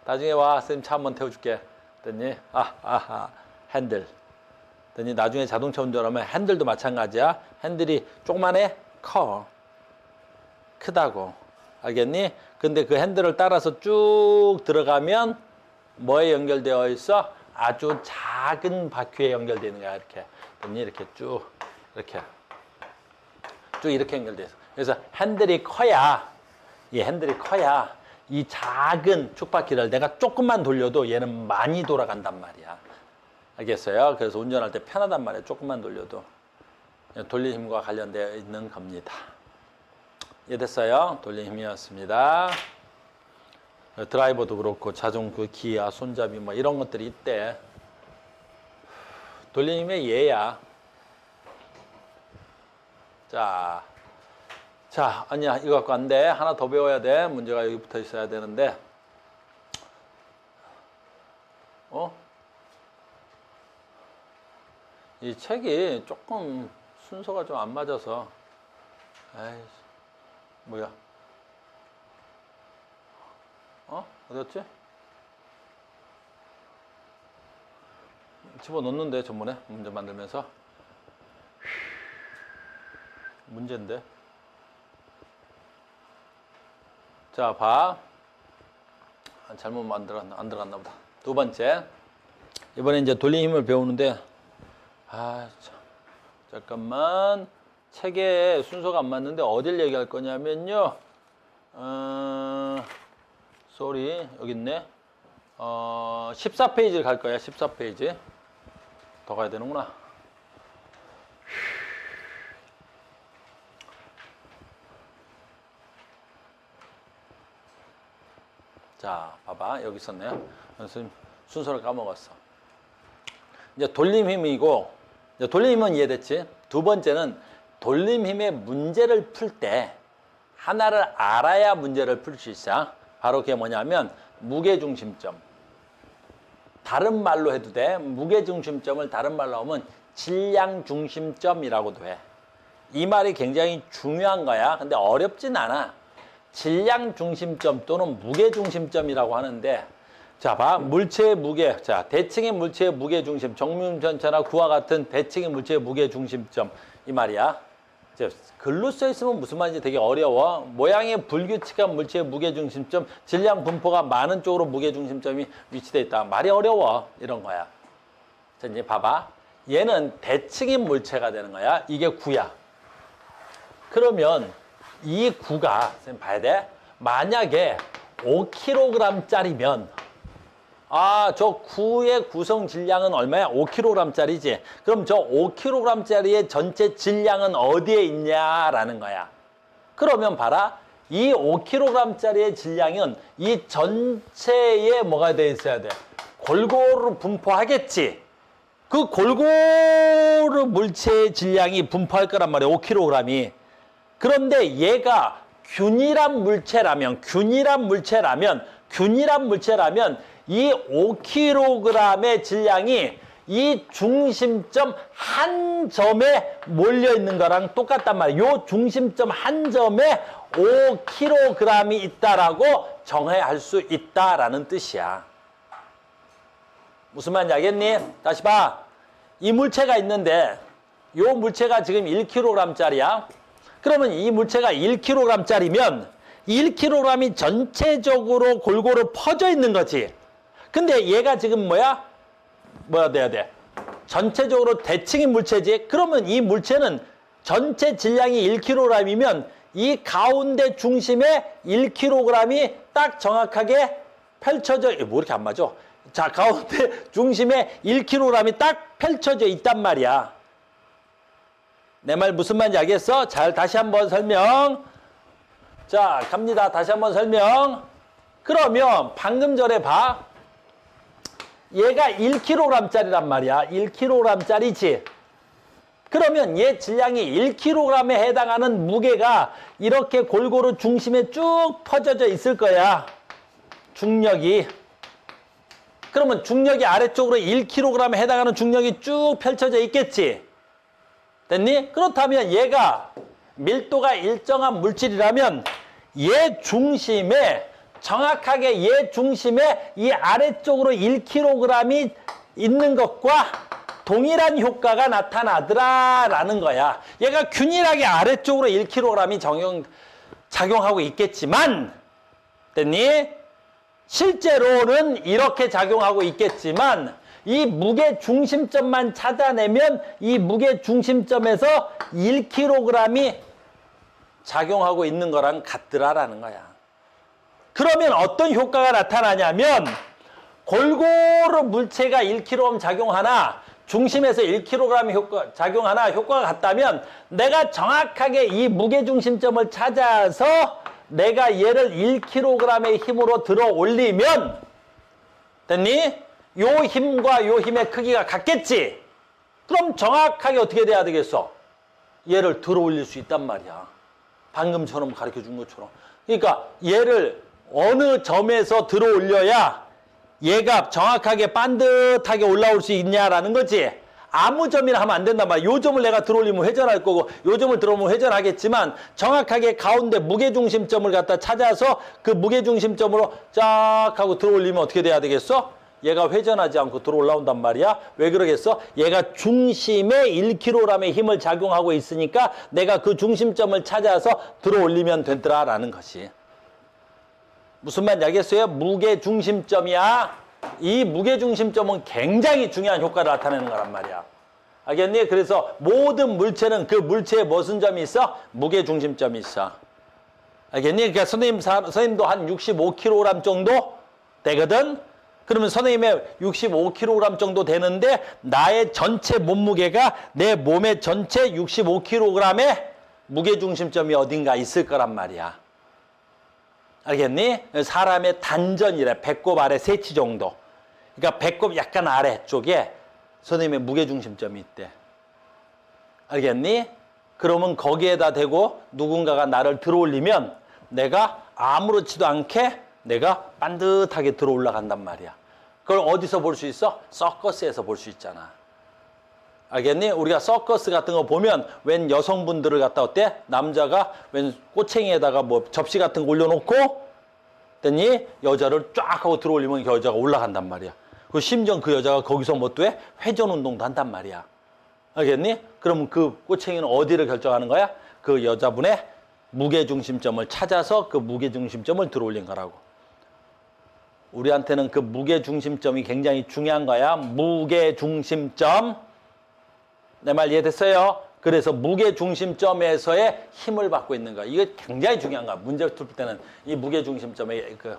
나중에 와. 선생님 차 한번 태워줄게. 됐니? 핸들. 됐니? 나중에 자동차 운전하면 핸들도 마찬가지야. 핸들이 조그만해? 커. 크다고. 알겠니? 근데 그 핸들을 따라서 쭉 들어가면 뭐에 연결되어 있어? 아주 작은 바퀴에 연결되어 있는 거야. 이렇게. 됐니? 이렇게 쭉. 이렇게. 쭉 이렇게 연결되어 있어. 그래서 핸들이 커야, 이 핸들이 커야 이 작은 축바퀴를 내가 조금만 돌려도 얘는 많이 돌아간단 말이야. 알겠어요? 그래서 운전할 때 편하단 말이야. 조금만 돌려도. 돌림 힘과 관련되어 있는 겁니다. 이해됐어요? 돌림 힘이었습니다. 드라이버도 그렇고 자전거 기아, 손잡이 뭐 이런 것들이 있대. 돌림 힘의 예야. 자, 아니야. 이거 갖고 안 돼. 하나 더 배워야 돼. 문제가 여기 붙어 있어야 되는데. 이 책이 조금 순서가 좀 안 맞아서. 에이씨, 뭐야? 어디였지? 집어넣는데, 전번에 문제 만들면서. 문제인데. 자, 봐. 잘못 안 들어갔나 보다. 두 번째. 이번에 이제 돌림 힘을 배우는데, 잠깐만. 책에 순서가 안 맞는데 어딜 얘기할 거냐면요. 여기 있네. 14페이지를 갈 거야. 14페이지. 더 가야 되는구나. 자, 봐봐. 여기 있었네요. 선생님 순서를 까먹었어. 이제 돌림 힘이고, 이제 돌림 힘은 이해됐지? 두 번째는 돌림 힘의 문제를 풀 때 하나를 알아야 문제를 풀 수 있어. 바로 그게 뭐냐면 무게중심점. 다른 말로 해도 돼. 무게중심점을 다른 말로 하면 질량중심점이라고도 해. 이 말이 굉장히 중요한 거야. 근데 어렵진 않아. 질량중심점 또는 무게중심점이라고 하는데, 자, 봐. 물체의 무게. 자, 대칭의 물체의 무게중심. 정육면체나 구와 같은 대칭의 물체의 무게중심점. 이 말이야. 글로 써 있으면 무슨 말인지 되게 어려워. 모양의 불규칙한 물체의 무게중심점, 질량 분포가 많은 쪽으로 무게중심점이 위치되어 있다. 말이 어려워. 이런 거야. 자, 이제 봐봐. 얘는 대칭인 물체가 되는 거야. 이게 구야. 그러면 이 구가, 선생님 봐야 돼. 만약에 5kg짜리면, 저 구의 구성 질량은 얼마야? 5kg짜리지. 그럼 저 5kg짜리의 전체 질량은 어디에 있냐라는 거야. 그러면 봐라. 이 5kg짜리의 질량은 이 전체에 뭐가 돼 있어야 돼? 골고루 분포하겠지. 그 골고루 물체의 질량이 분포할 거란 말이야. 5kg이. 그런데 얘가 균일한 물체라면 이 5kg의 질량이 이 중심점 한 점에 몰려 있는 거랑 똑같단 말이에요. 이 중심점 한 점에 5kg이 있다라고 정의할 수 있다라는 뜻이야. 무슨 말인지 알겠니? 다시 봐. 이 물체가 있는데 이 물체가 지금 1kg짜리야. 그러면 이 물체가 1kg짜리면 1kg이 전체적으로 골고루 퍼져 있는 거지. 근데 얘가 지금 뭐야 돼야 돼? 전체적으로 대칭인 물체지. 그러면 이 물체는 전체 질량이 1kg이면 이 가운데 중심에 1kg이 딱 정확하게 펼쳐져, 뭐 이렇게 안 맞아? 자, 가운데 중심에 1kg이 딱 펼쳐져 있단 말이야. 내 말 무슨 말인지 알겠어? 잘 다시 한번 설명. 자, 갑니다. 다시 한번 설명. 그러면 방금 전에 봐. 얘가 1kg짜리란 말이야. 1kg짜리지. 그러면 얘 질량이 1kg에 해당하는 무게가 이렇게 골고루 중심에 쭉 퍼져져 있을 거야. 중력이. 그러면 중력이 아래쪽으로 1kg에 해당하는 중력이 쭉 펼쳐져 있겠지. 됐니? 그렇다면 얘가 밀도가 일정한 물질이라면 얘 중심에 정확하게 얘 중심에 이 아래쪽으로 1kg이 있는 것과 동일한 효과가 나타나더라라는 거야. 얘가 균일하게 아래쪽으로 1kg이 작용하고 있겠지만, 됐니? 실제로는 이렇게 작용하고 있겠지만 이 무게 중심점만 찾아내면 이 무게 중심점에서 1kg이 작용하고 있는 거랑 같더라라는 거야. 그러면 어떤 효과가 나타나냐면 골고루 물체가 1kg 작용하나 중심에서 1kg 작용하나 효과가 같다면 내가 정확하게 이 무게중심점을 찾아서 내가 얘를 1kg의 힘으로 들어 올리면 됐니? 요 힘과 요 힘의 크기가 같겠지? 그럼 정확하게 어떻게 돼야 되겠어? 얘를 들어 올릴 수 있단 말이야. 방금처럼 가르쳐 준 것처럼. 그러니까 얘를 어느 점에서 들어 올려야 얘가 정확하게 반듯하게 올라올 수 있냐라는 거지. 아무 점이나 하면 안 된단 말이야. 요 점을 내가 들어 올리면 회전할 거고 요 점을 들어 오면 회전하겠지만 정확하게 가운데 무게중심점을 갖다 찾아서 그 무게중심점으로 쫙 하고 들어 올리면 어떻게 돼야 되겠어? 얘가 회전하지 않고 들어 올라온단 말이야. 왜 그러겠어? 얘가 중심에 1kg의 힘을 작용하고 있으니까 내가 그 중심점을 찾아서 들어 올리면 되더라라는 것이. 무슨 말인지 알겠어요? 무게중심점이야. 이 무게중심점은 굉장히 중요한 효과를 나타내는 거란 말이야. 알겠니? 그래서 모든 물체는 그 물체에 무슨 점이 있어? 무게중심점이 있어. 알겠니? 그러니까 선생님도 한 65kg 정도 되거든? 그러면 선생님의 65kg 정도 되는데 나의 전체 몸무게가 내 몸의 전체 65kg의 무게중심점이 어딘가 있을 거란 말이야. 알겠니? 사람의 단전이래. 배꼽 아래 세치 정도. 그러니까 배꼽 약간 아래쪽에 선생님의 무게중심점이 있대. 알겠니? 그러면 거기에다 대고 누군가가 나를 들어 올리면 내가 아무렇지도 않게 내가 반듯하게 들어 올라간단 말이야. 그걸 어디서 볼 수 있어? 서커스에서 볼 수 있잖아. 알겠니? 우리가 서커스 같은 거 보면 웬 여성분들을 갖다 어때? 남자가 웬 꼬챙이에다가 뭐 접시 같은 거 올려놓고 됐니? 여자를 쫙 하고 들어 올리면 그 여자가 올라간단 말이야. 그 심지어 그 여자가 거기서 뭐 또 해? 회전 운동도 한단 말이야. 알겠니? 그러면 그 꼬챙이는 어디를 결정하는 거야? 그 여자분의 무게중심점을 찾아서 그 무게중심점을 들어 올린 거라고. 우리한테는 그 무게중심점이 굉장히 중요한 거야. 무게중심점. 내 말 이해됐어요? 그래서 무게중심점에서의 힘을 받고 있는 거야. 이게 굉장히 중요한 거야. 문제를 풀 때는 이 무게중심점의 그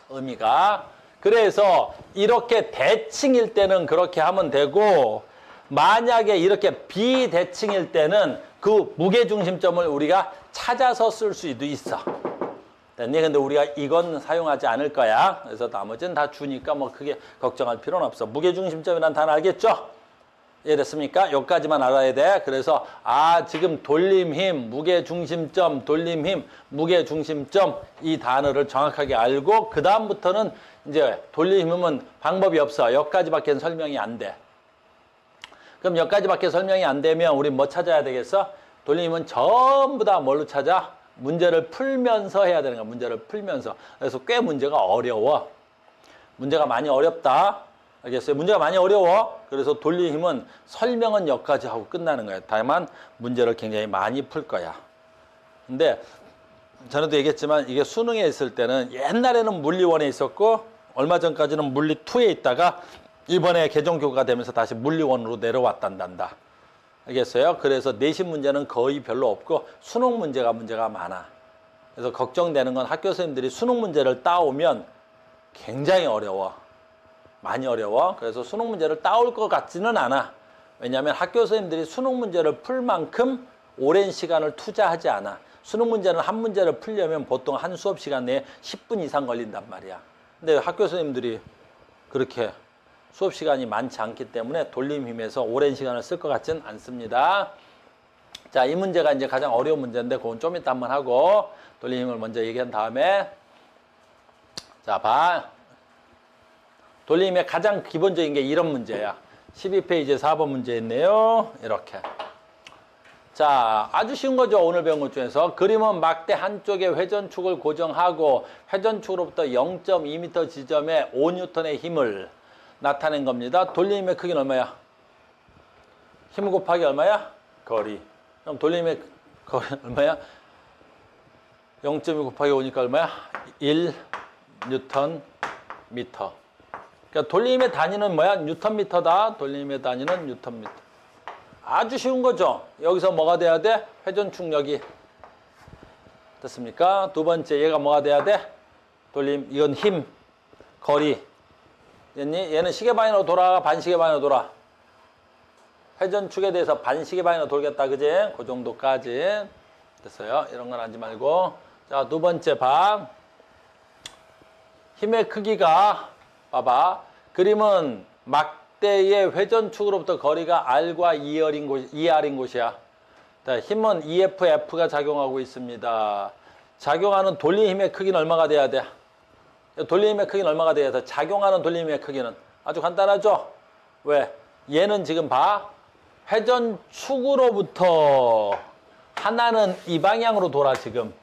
의미가. 그래서 이렇게 대칭일 때는 그렇게 하면 되고 만약에 이렇게 비대칭일 때는 그 무게중심점을 우리가 찾아서 쓸 수도 있어. 됐니? 근데 우리가 이건 사용하지 않을 거야. 그래서 나머지는 다 주니까 뭐 크게 걱정할 필요는 없어. 무게중심점이란 단어 알겠죠? 이해됐습니까? 여기까지만 알아야 돼. 그래서 지금 돌림힘, 무게중심점, 돌림힘, 무게중심점 이 단어를 정확하게 알고 그 다음부터는 이제 돌림힘은 방법이 없어. 여기까지밖에 설명이 안 돼. 그럼 여기까지밖에 설명이 안 되면 우리 뭐 찾아야 되겠어? 돌림힘은 전부 다 뭘로 찾아? 문제를 풀면서 해야 되는 거야. 문제를 풀면서. 그래서 꽤 문제가 어려워. 문제가 많이 어렵다. 알겠어요? 문제가 많이 어려워. 그래서 돌리는 힘은 설명은 여기까지 하고 끝나는 거예요. 다만 문제를 굉장히 많이 풀 거야. 근데 전에도 얘기했지만 이게 수능에 있을 때는 옛날에는 물리 1에 있었고 얼마 전까지는 물리 2에 있다가 이번에 개정교과가 되면서 다시 물리 1으로 내려왔단다. 알겠어요? 그래서 내신 문제는 거의 별로 없고 수능 문제가 많아. 그래서 걱정되는 건 학교 선생님들이 수능 문제를 따오면 굉장히 어려워. 많이 어려워. 그래서 수능 문제를 따올 것 같지는 않아. 왜냐하면 학교 선생님들이 수능 문제를 풀 만큼 오랜 시간을 투자하지 않아. 수능 문제는 한 문제를 풀려면 보통 한 수업 시간 내에 10분 이상 걸린단 말이야. 근데 학교 선생님들이 그렇게 수업 시간이 많지 않기 때문에 돌림 힘에서 오랜 시간을 쓸 것 같지는 않습니다. 자, 이 문제가 이제 가장 어려운 문제인데 그건 좀 이따 한번 하고 돌림 힘을 먼저 얘기한 다음에 자, 봐. 돌림 힘의 가장 기본적인 게 이런 문제야. 12페이지에 4번 문제 있네요. 이렇게. 자, 아주 쉬운 거죠. 오늘 배운 것 중에서. 그림은 막대 한쪽에 회전축을 고정하고 회전축으로부터 0.2m 지점에 5N의 힘을 나타낸 겁니다. 돌림의 크기는 얼마야? 힘 곱하기 얼마야? 거리. 그럼 돌림의 거리는 얼마야? 0.2 곱하기 5니까 얼마야? 1Nm. 그러니까 돌림의 단위는 뭐야? 뉴턴미터다. 돌림의 단위는 뉴턴미터. 아주 쉬운 거죠. 여기서 뭐가 돼야 돼? 회전축력이. 됐습니까? 두 번째 얘가 뭐가 돼야 돼? 돌림, 이건 힘, 거리. 됐니? 얘는 시계 방향으로 돌아가, 반시계 방향으로 돌아. 회전축에 대해서 반시계 방향으로 돌겠다, 그지? 그 정도까지. 됐어요. 이런 건 하지 말고. 자, 두 번째 방. 힘의 크기가, 봐봐. 그림은 막대의 회전축으로부터 거리가 R과 2R인 곳이야. 자, 힘은 EF, F가 작용하고 있습니다. 작용하는 돌림 힘의 크기는 얼마가 돼야 돼? 돌림 힘의 크기는 얼마가 돼야 돼? 작용하는 돌림 힘의 크기는 아주 간단하죠? 왜? 얘는 지금 봐. 회전축으로부터 하나는 이 방향으로 돌아 지금.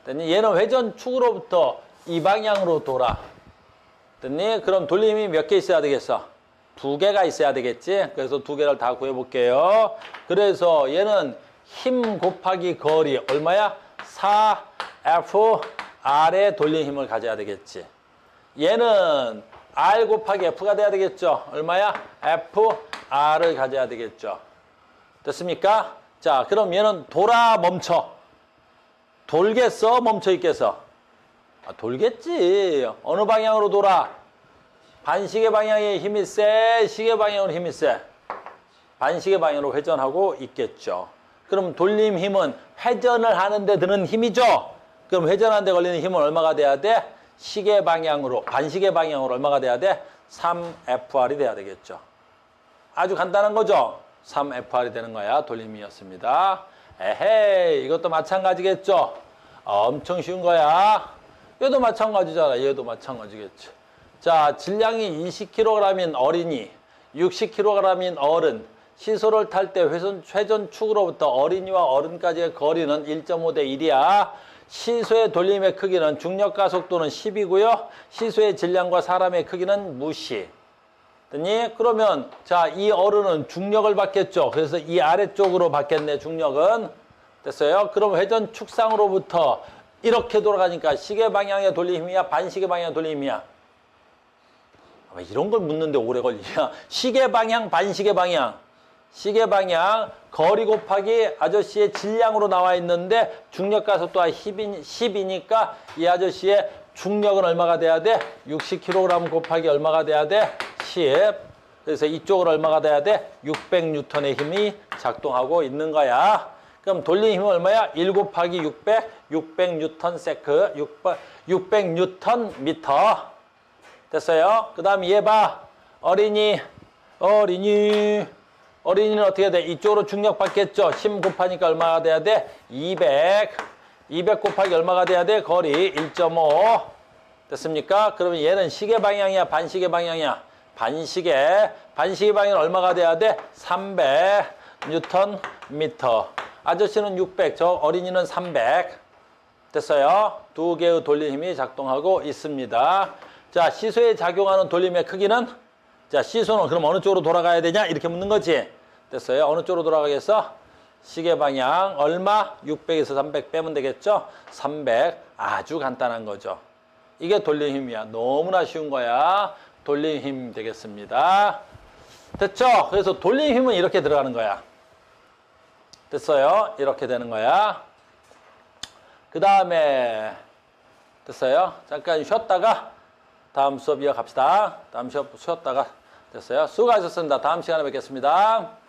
얘는 회전축으로부터 이 방향으로 돌아. 됐니? 그럼 돌림 힘이 몇 개 있어야 되겠어? 2개가 있어야 되겠지? 그래서 2개를 다 구해볼게요. 그래서 얘는 힘 곱하기 거리 얼마야? 4Fr의 돌림 힘을 가져야 되겠지. 얘는 R 곱하기 F가 돼야 되겠죠. 얼마야? FR을 가져야 되겠죠. 됐습니까? 자, 그럼 얘는 돌아 멈춰. 돌겠어? 멈춰 있겠어? 돌겠지. 어느 방향으로 돌아? 반시계 방향에 힘이 세? 시계 방향으로 힘이 세? 반시계 방향으로 회전하고 있겠죠. 그럼 돌림 힘은 회전을 하는데 드는 힘이죠. 그럼 회전하는데 걸리는 힘은 얼마가 돼야 돼? 시계 방향으로, 반시계 방향으로 얼마가 돼야 돼? 3FR이 돼야 되겠죠. 아주 간단한 거죠. 3FR이 되는 거야. 돌림이었습니다. 에헤이, 이것도 마찬가지겠죠. 엄청 쉬운 거야. 얘도 마찬가지잖아. 얘도 마찬가지겠지. 자, 질량이 20kg인 어린이, 60kg인 어른, 시소를 탈 때 회전축으로부터 어린이와 어른까지의 거리는 1.5 대 1이야. 시소의 돌림의 크기는 중력과 속도는 10이고요. 시소의 질량과 사람의 크기는 무시. 됐니? 그러면 자, 이 어른은 중력을 받겠죠. 그래서 이 아래쪽으로 받겠네, 중력은. 됐어요? 그럼 회전축상으로부터 이렇게 돌아가니까 시계 방향의 돌림 힘이야? 반시계 방향의 돌림 힘이야? 이런 걸 묻는데 오래 걸리냐? 시계 방향, 반시계 방향. 시계 방향, 거리 곱하기 아저씨의 질량으로 나와 있는데 중력과 속도가 10이니까 이 아저씨의 중력은 얼마가 돼야 돼? 60kg 곱하기 얼마가 돼야 돼? 10. 그래서 이쪽은 얼마가 돼야 돼? 600N의 힘이 작동하고 있는 거야. 그럼 돌림 힘은 얼마야? 1 곱하기 600, 600N 세크, 600Nm. 됐어요? 그 다음 얘 봐. 어린이는 어떻게 돼? 이쪽으로 중력 받겠죠? 10 곱하니까 얼마가 돼야 돼? 200 곱하기 얼마가 돼야 돼? 거리 1.5. 됐습니까? 그러면 얘는 시계 방향이야? 반시계 방향이야? 반시계 방향은 얼마가 돼야 돼? 300Nm. 아저씨는 600, 저 어린이는 300. 됐어요? 두 개의 돌림 힘이 작동하고 있습니다. 자, 시소에 작용하는 돌림의 크기는 자, 시소는 그럼 어느 쪽으로 돌아가야 되냐? 이렇게 묻는 거지. 됐어요. 어느 쪽으로 돌아가겠어? 시계 방향 얼마? 600에서 300 빼면 되겠죠? 300. 아주 간단한 거죠. 이게 돌림 힘이야. 너무나 쉬운 거야. 돌림 힘 되겠습니다. 됐죠? 그래서 돌림 힘은 이렇게 들어가는 거야. 됐어요? 이렇게 되는 거야. 그 다음에 됐어요? 잠깐 쉬었다가 다음 수업 이어갑시다. 다음 수업 쉬었다가 됐어요? 수고하셨습니다. 다음 시간에 뵙겠습니다.